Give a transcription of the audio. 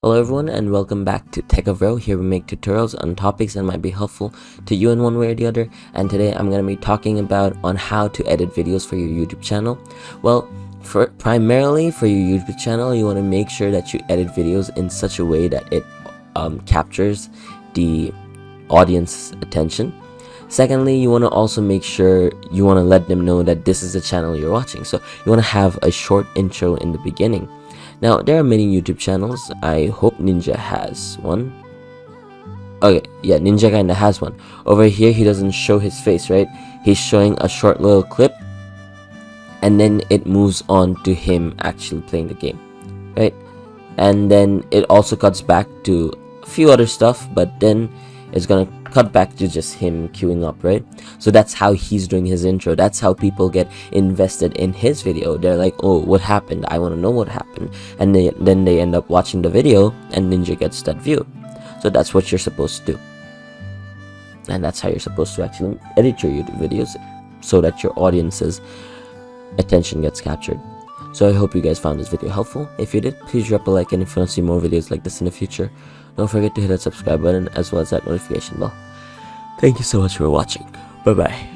Hello everyone and welcome back to Tech of Row. Here we make tutorials on topics that might be helpful to you in one way or the other, and today I'm going to be talking about on how to edit videos for your YouTube channel. Well, primarily for your YouTube channel, you want to make sure that you edit videos in such a way that it captures the audience's attention. Secondly, you want to also make sure you want to let them know that this is the channel you're watching. So you want to have a short intro in the beginning. Now, there are many YouTube channels. I hope Ninja has one. Okay, yeah, Ninja kinda has one. Over here, he doesn't show his face, right? He's showing a short little clip, and then it moves on to him actually playing the game, right? And then it also cuts back to a few other stuff, but then it's gonna cut back to just him queuing up, right? So that's how he's doing his intro. That's how people get invested in his video. They're like, oh, what happened? I want to know what happened. And then they end up watching the video, and Ninja gets that view. So that's what you're supposed to do. And that's how you're supposed to actually edit your YouTube videos, so that your audience's attention gets captured. So I hope you guys found this video helpful. If you did, please drop a like, and if you want to see more videos like this in the future, don't forget to hit that subscribe button as well as that notification bell. Thank you so much for watching. Bye bye.